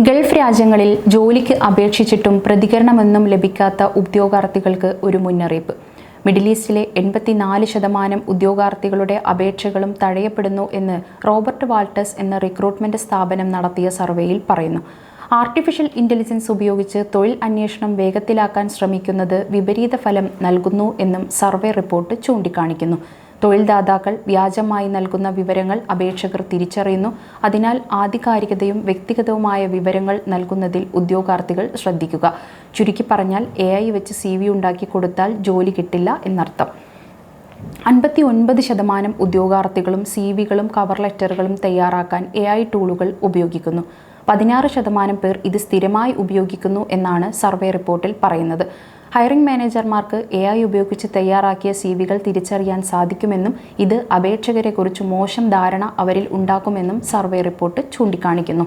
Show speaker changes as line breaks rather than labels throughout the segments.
Gulf രാജ്യങ്ങളിൽ ജോലിക്ക് അപേക്ഷിച്ചിട്ടും പ്രതികരണമൊന്നും ലഭിക്കാത്ത ഉദ്യോഗാർത്ഥികൾക്ക് ഒരു മുന്നറിയിപ്പ്. മിഡിൽ ഈസ്റ്റിലെ 84% ഉദ്യോഗാർത്ഥികളുടെ അപേക്ഷകളും തഴയപ്പെടുന്നു എന്ന് റോബർട്ട് വാൾട്ടേഴ്സ് എന്ന റിക്രൂട്ട്മെന്റ് സ്ഥാപനം നടത്തിയ സർവേയിൽ പറയുന്നു. ആർട്ടിഫിഷ്യൽ ഇന്റലിജൻസ് ഉപയോഗിച്ച് തൊഴിൽ അന്വേഷണം വേഗത്തിലാക്കാൻ ശ്രമിക്കുന്നത് വിപരീത ഫലം നൽകുന്നു എന്നും സർവേ റിപ്പോർട്ട് ചൂണ്ടിക്കാണിക്കുന്നു. തൊഴിൽദാതാക്കൾ വ്യാജമായി നൽകുന്ന വിവരങ്ങൾ അപേക്ഷകർ തിരിച്ചറിയുന്നു. അതിനാൽ ആധികാരികതയും വ്യക്തിഗതവുമായ വിവരങ്ങൾ നൽകുന്നതിൽ ഉദ്യോഗാർത്ഥികൾ ശ്രദ്ധിക്കുക. ചുരുക്കി പറഞ്ഞാൽ AI വെച്ച് CV ഉണ്ടാക്കി കൊടുത്താൽ ജോലി കിട്ടില്ല എന്നർത്ഥം. 59% ഉദ്യോഗാർത്ഥികളും CVകളും കവർ ലെറ്ററുകളും തയ്യാറാക്കാൻ AI ടൂളുകൾ ഉപയോഗിക്കുന്നു. 16% പേർ ഇത് സ്ഥിരമായി ഉപയോഗിക്കുന്നു എന്നാണ് സർവേ റിപ്പോർട്ടിൽ പറയുന്നത്. ഹയറിംഗ് മാനേജർമാർക്ക് AI ഉപയോഗിച്ച് തയ്യാറാക്കിയ CVകൾ തിരിച്ചറിയാൻ സാധിക്കുമെന്നും ഇത് അപേക്ഷകരെക്കുറിച്ച് മോശം ധാരണ അവരിൽ ഉണ്ടാക്കുമെന്നും സർവേ റിപ്പോർട്ട് ചൂണ്ടിക്കാണിക്കുന്നു.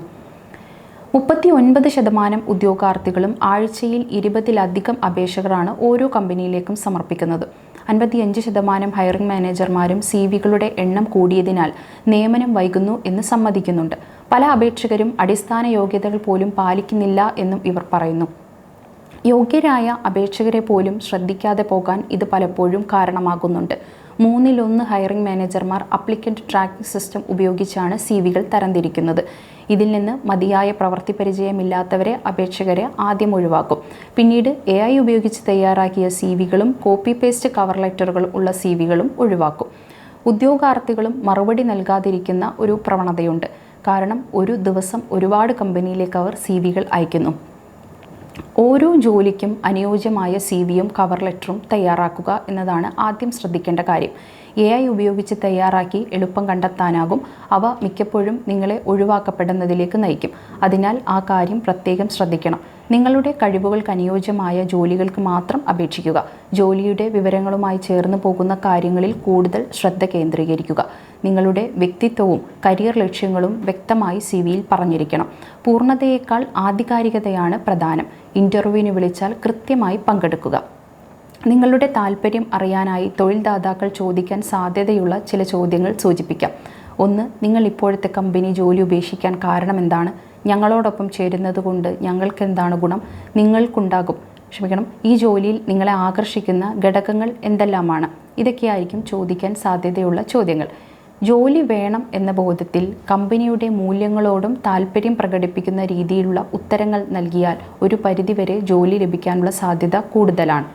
39% ഉദ്യോഗാർത്ഥികളും ആഴ്ചയിൽ 20-ലധികം അപേക്ഷകളാണ് ഓരോ കമ്പനിയിലേക്കും സമർപ്പിക്കുന്നത്. 55% ഹയറിംഗ് മാനേജർമാരും CVകളുടെ എണ്ണം കൂടിയതിനാൽ നിയമനം വൈകുന്നു എന്ന് സമ്മതിക്കുന്നുണ്ട്. പല അപേക്ഷകരും അടിസ്ഥാന യോഗ്യതകൾ പോലും പാലിക്കുന്നില്ല എന്നും ഇവർ പറയുന്നു. യോഗ്യരായ അപേക്ഷകരെ പോലും ശ്രദ്ധിക്കാതെ പോകാൻ ഇത് പലപ്പോഴും കാരണമാകുന്നുണ്ട്. 3-1 ഹയറിംഗ് മാനേജർമാർ അപ്ലിക്കൻ്റ് ട്രാക്കിംഗ് സിസ്റ്റം ഉപയോഗിച്ചാണ് CVകൾ തരംതിരിക്കുന്നത്. ഇതിൽ നിന്ന് മതിയായ പ്രവൃത്തി പരിചയമില്ലാത്തവരെ അപേക്ഷകരെ ആദ്യം ഒഴിവാക്കും. പിന്നീട് AI ഉപയോഗിച്ച് തയ്യാറാക്കിയ CVകളും കോപ്പി പേസ്റ്റ് കവർ ലെറ്ററുകൾ ഉള്ള CVകളും ഒഴിവാക്കും. ഉദ്യോഗാർത്ഥികളും മറുപടി നൽകാതിരിക്കുന്ന ഒരു പ്രവണതയുണ്ട്. കാരണം ഒരു ദിവസം ഒരുപാട് കമ്പനിയിലേക്ക് അവർ CVകൾ അയക്കുന്നു. ഓരോ ജോലിക്കും അനുയോജ്യമായ CVയും കവർ ലെറ്ററും തയ്യാറാക്കുക എന്നതാണ് ആദ്യം ശ്രദ്ധിക്കേണ്ട കാര്യം. AI ഉപയോഗിച്ച് തയ്യാറാക്കി എളുപ്പം കണ്ടെത്താനാകും. അവ മിക്കപ്പോഴും നിങ്ങളെ ഒഴിവാക്കപ്പെടുന്നതിലേക്ക് നയിക്കും. അതിനാൽ ആ കാര്യം പ്രത്യേകം ശ്രദ്ധിക്കണം. നിങ്ങളുടെ കഴിവുകൾക്ക് അനുയോജ്യമായ ജോലികൾക്ക് മാത്രം അപേക്ഷിക്കുക. ജോലിയുടെ വിവരങ്ങളുമായി ചേർന്ന് പോകുന്ന കാര്യങ്ങളിൽ കൂടുതൽ ശ്രദ്ധ കേന്ദ്രീകരിക്കുക. നിങ്ങളുടെ വ്യക്തിത്വവും കരിയർ ലക്ഷ്യങ്ങളും വ്യക്തമായി CVയിൽ പറഞ്ഞിരിക്കണം. പൂർണ്ണതയേക്കാൾ ആധികാരികതയാണ് പ്രധാനം. ഇൻ്റർവ്യൂവിന് വിളിച്ചാൽ കൃത്യമായി പങ്കെടുക്കുക. നിങ്ങളുടെ താല്പര്യം അറിയാനായി തൊഴിൽദാതാക്കൾ ചോദിക്കാൻ സാധ്യതയുള്ള ചില ചോദ്യങ്ങൾ സൂചിപ്പിക്കാം. 1. നിങ്ങൾ ഇപ്പോഴത്തെ കമ്പനി ജോലി ഉപേക്ഷിക്കാൻ കാരണം എന്താണ്? ഞങ്ങളോടൊപ്പം ചേരുന്നത് കൊണ്ട് ഞങ്ങൾക്ക് എന്താണ് ഗുണം? ഈ ജോലിയിൽ നിങ്ങളെ ആകർഷിക്കുന്ന ഘടകങ്ങൾ എന്തെല്ലാമാണ്? ഇതൊക്കെയായിരിക്കും ചോദിക്കാൻ സാധ്യതയുള്ള ചോദ്യങ്ങൾ. ജോലി വേണം എന്ന ബോധത്തിൽ കമ്പനിയുടെ മൂല്യങ്ങളോടും താല്പര്യം പ്രകടിപ്പിക്കുന്ന രീതിയിലുള്ള ഉത്തരങ്ങൾ നൽകിയാൽ ഒരു പരിധിവരെ ജോലി ലഭിക്കാനുള്ള സാധ്യത കൂടുതലാണ്.